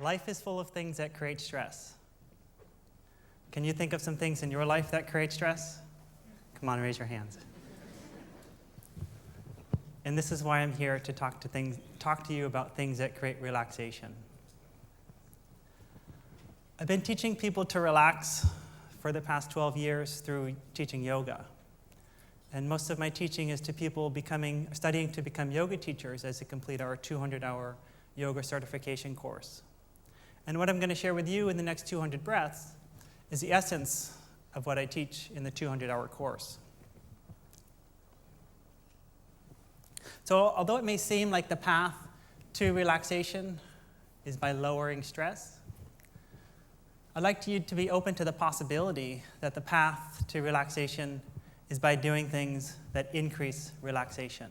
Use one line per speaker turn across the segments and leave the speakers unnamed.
Life is full of things that create stress. Can you think of some things in your life that create stress? Come on, raise your hands. And this is why I'm here to talk to you about things that create relaxation. I've been teaching people to relax for the past 12 years through teaching yoga. And most of my teaching is to people studying to become yoga teachers as they complete our 200-hour yoga certification course. And what I'm going to share with you in the next 200 breaths is the essence of what I teach in the 200-hour course. So although it may seem like the path to relaxation is by lowering stress, I'd like you to be open to the possibility that the path to relaxation is by doing things that increase relaxation.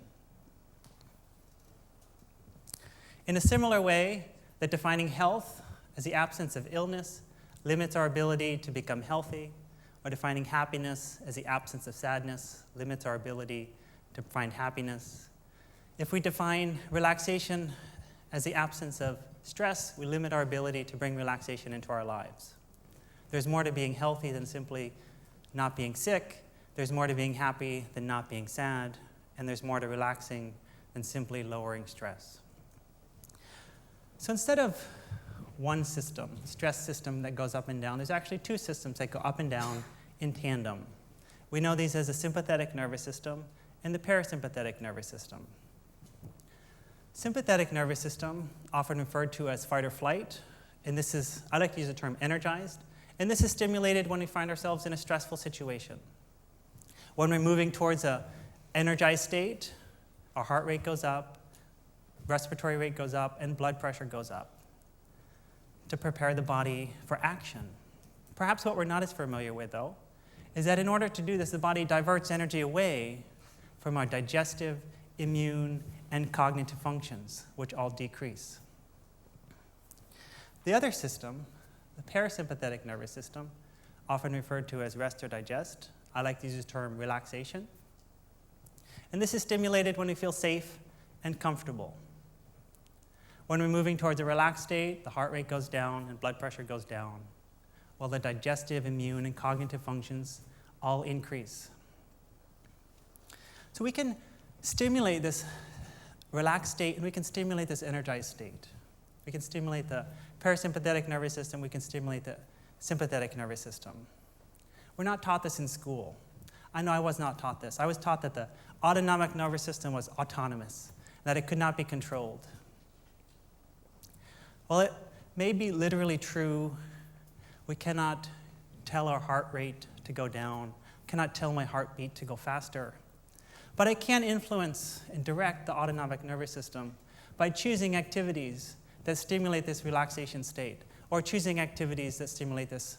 In a similar way that defining health as the absence of illness limits our ability to become healthy, or defining happiness as the absence of sadness limits our ability to find happiness. If we define relaxation as the absence of stress, we limit our ability to bring relaxation into our lives. There's more to being healthy than simply not being sick. There's more to being happy than not being sad. And there's more to relaxing than simply lowering stress. So instead of one system, stress system that goes up and down, there's actually two systems that go up and down in tandem. We know these as the sympathetic nervous system and the parasympathetic nervous system. Sympathetic nervous system, often referred to as fight or flight, and I like to use the term energized, and this is stimulated when we find ourselves in a stressful situation. When we're moving towards an energized state, our heart rate goes up, respiratory rate goes up, and blood pressure goes up to prepare the body for action. Perhaps what we're not as familiar with, though, is that in order to do this, the body diverts energy away from our digestive, immune, and cognitive functions, which all decrease. The other system, the parasympathetic nervous system, often referred to as rest or digest, I like to use the term relaxation. And this is stimulated when we feel safe and comfortable. When we're moving towards a relaxed state, the heart rate goes down and blood pressure goes down, while the digestive, immune, and cognitive functions all increase. So we can stimulate this relaxed state, and we can stimulate this energized state. We can stimulate the parasympathetic nervous system, we can stimulate the sympathetic nervous system. We're not taught this in school. I know I was not taught this. I was taught that the autonomic nervous system was autonomous, that it could not be controlled. Well, it may be literally true. We cannot tell our heart rate to go down, cannot tell my heartbeat to go faster. But I can influence and direct the autonomic nervous system by choosing activities that stimulate this relaxation state, or choosing activities that stimulate this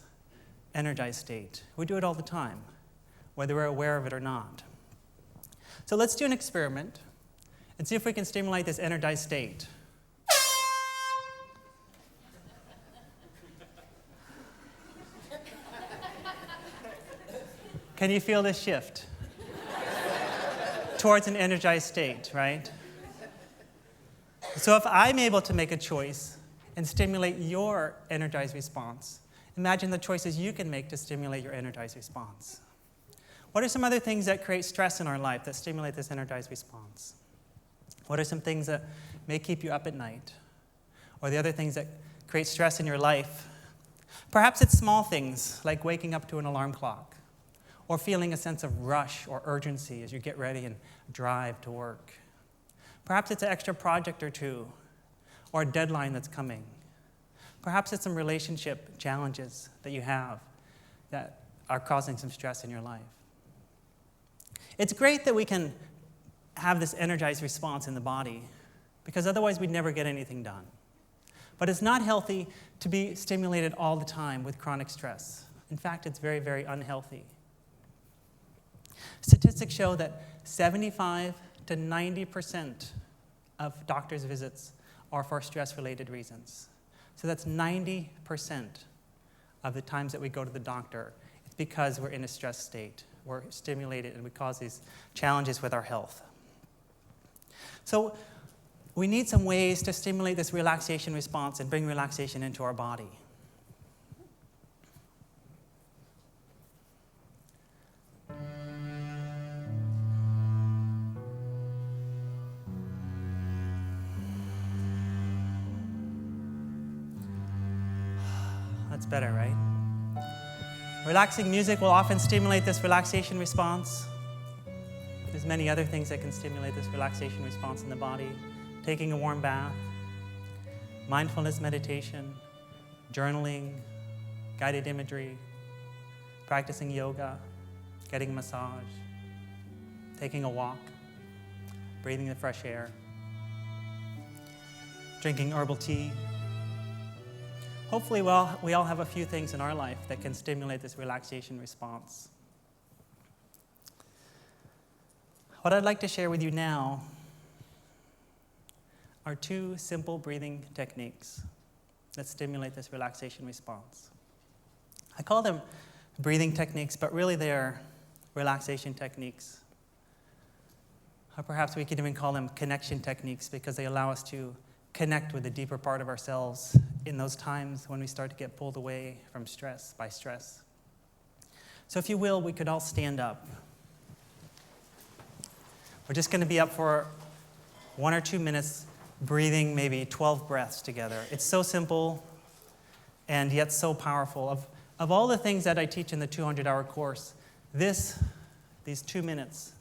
energized state. We do it all the time, whether we're aware of it or not. So let's do an experiment and see if we can stimulate this energized state. Can you feel this shift towards an energized state, right? So if I'm able to make a choice and stimulate your energized response, imagine the choices you can make to stimulate your energized response. What are some other things that create stress in our life that stimulate this energized response? What are some things that may keep you up at night? Or the other things that create stress in your life? Perhaps it's small things like waking up to an alarm clock, or feeling a sense of rush or urgency as you get ready and drive to work. Perhaps it's an extra project or two, or a deadline that's coming. Perhaps it's some relationship challenges that you have that are causing some stress in your life. It's great that we can have this energized response in the body, because otherwise we'd never get anything done. But it's not healthy to be stimulated all the time with chronic stress. In fact, it's very, very unhealthy. Statistics show that 75 to 90% of doctors' visits are for stress-related reasons. So that's 90% of the times that we go to the doctor. It's because we're in a stress state. We're stimulated and we cause these challenges with our health. So we need some ways to stimulate this relaxation response and bring relaxation into our body. That's better, right? Relaxing music will often stimulate this relaxation response. There's many other things that can stimulate this relaxation response in the body. Taking a warm bath, mindfulness meditation, journaling, guided imagery, practicing yoga, getting a massage, taking a walk, breathing the fresh air, drinking herbal tea. Hopefully, we all have a few things in our life that can stimulate this relaxation response. What I'd like to share with you now are 2 simple breathing techniques that stimulate this relaxation response. I call them breathing techniques, but really they are relaxation techniques. Or perhaps we could even call them connection techniques because they allow us to connect with the deeper part of ourselves in those times when we start to get pulled away from stress by stress. So if you will, we could all stand up. We're just going to be up for 1 or 2 minutes, breathing maybe 12 breaths together. It's so simple and yet so powerful. Of all the things that I teach in the 200-hour course, these 2 minutes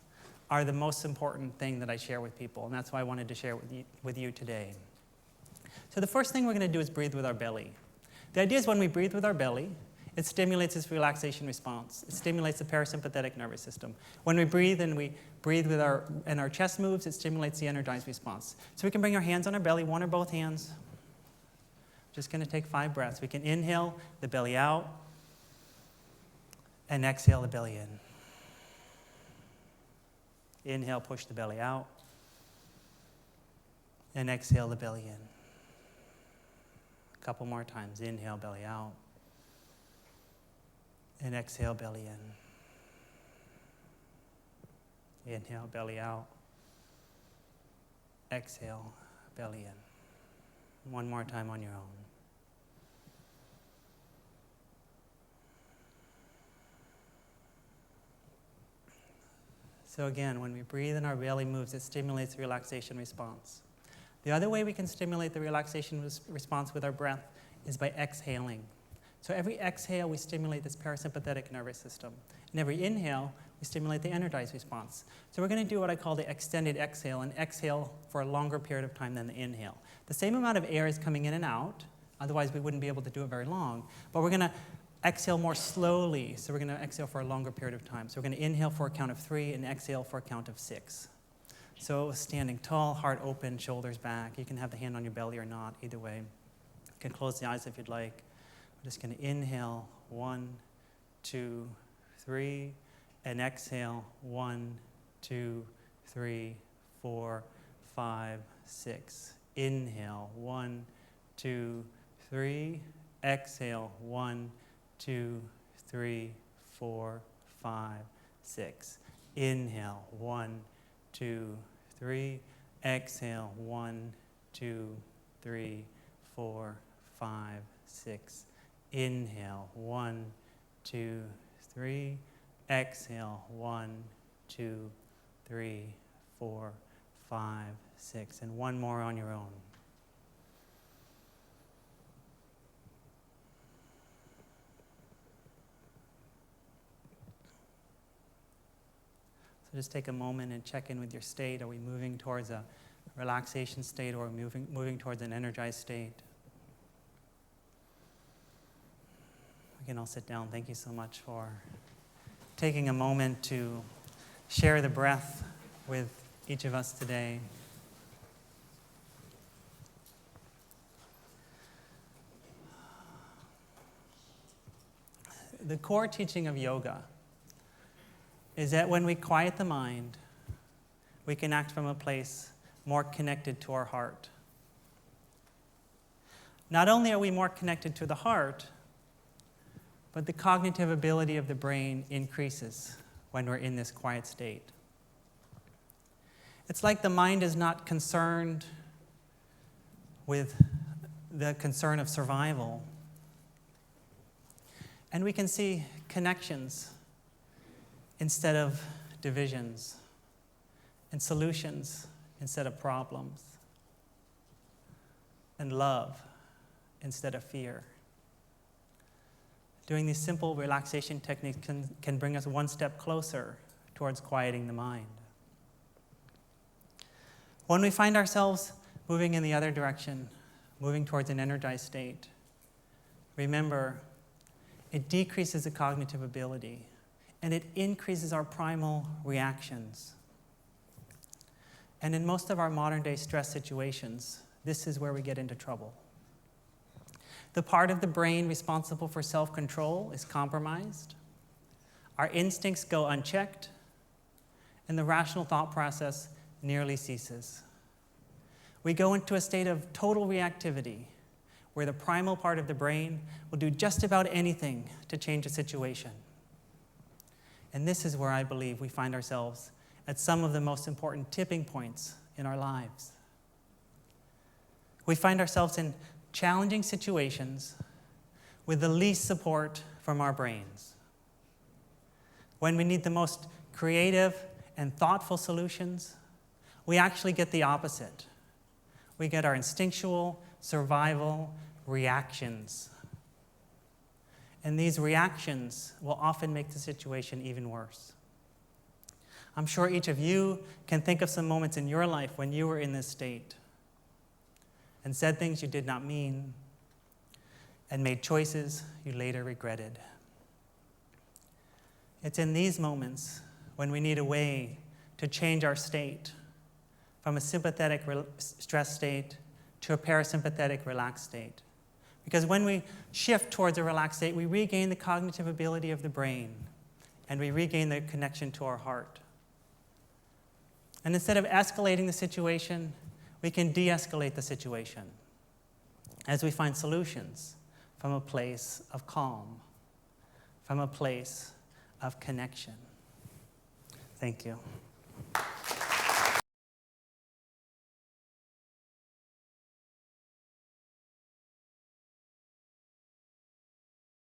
are the most important thing that I share with people, and that's why I wanted to share with you today. So the first thing we're going to do is breathe with our belly. The idea is when we breathe with our belly, it stimulates this relaxation response. It stimulates the parasympathetic nervous system. When we breathe and our chest moves, it stimulates the energized response. So we can bring our hands on our belly, 1 or both hands. Just going to take 5 breaths. We can inhale the belly out and exhale the belly in. Inhale, push the belly out, and exhale the belly in. A couple more times. Inhale, belly out, and exhale, belly in. Inhale, belly out, exhale, belly in. 1 more time on your own. So again, when we breathe and our belly moves, it stimulates the relaxation response. The other way we can stimulate the relaxation response with our breath is by exhaling. So every exhale, we stimulate this parasympathetic nervous system. And every inhale, we stimulate the energized response. So we're going to do what I call the extended exhale, and exhale for a longer period of time than the inhale. The same amount of air is coming in and out, otherwise we wouldn't be able to do it very long. But we're going to exhale more slowly, so we're going to exhale for a longer period of time. So we're going to inhale for a count of 3 and exhale for a count of 6. So standing tall, heart open, shoulders back. You can have the hand on your belly or not, either way. You can close the eyes if you'd like. We're just going to inhale, 1, 2, 3, and exhale, 1, 2, 3, 4, 5, 6. Inhale, 1, 2, 3. Exhale, 1, 2, 3, 4, 5, 6. Inhale, 1, 2, 3. Exhale, 1, 2, 3, 4, 5, 6. Inhale, 1, 2, 3. Exhale, 1, 2, 3, 4, 5, 6. And 1 more on your own. So just take a moment and check in with your state. Are we moving towards a relaxation state, or are we moving towards an energized state? We can all sit down. Thank you so much for taking a moment to share the breath with each of us today. The core teaching of yoga is that when we quiet the mind, we can act from a place more connected to our heart. Not only are we more connected to the heart, but the cognitive ability of the brain increases when we're in this quiet state. It's like the mind is not concerned with the concern of survival. And we can see connections instead of divisions, and solutions instead of problems, and love instead of fear. Doing these simple relaxation techniques can bring us one step closer towards quieting the mind. When we find ourselves moving in the other direction, moving towards an energized state, remember, it decreases the cognitive ability, and it increases our primal reactions. And in most of our modern-day stress situations, this is where we get into trouble. The part of the brain responsible for self-control is compromised. Our instincts go unchecked, and the rational thought process nearly ceases. We go into a state of total reactivity, where the primal part of the brain will do just about anything to change a situation. And this is where I believe we find ourselves at some of the most important tipping points in our lives. We find ourselves in challenging situations with the least support from our brains. When we need the most creative and thoughtful solutions, we actually get the opposite. We get our instinctual survival reactions. And these reactions will often make the situation even worse. I'm sure each of you can think of some moments in your life when you were in this state and said things you did not mean and made choices you later regretted. It's in these moments when we need a way to change our state from a sympathetic stress state to a parasympathetic relaxed state. Because when we shift towards a relaxed state, we regain the cognitive ability of the brain, and we regain the connection to our heart. And instead of escalating the situation, we can de-escalate the situation as we find solutions from a place of calm, from a place of connection. Thank you.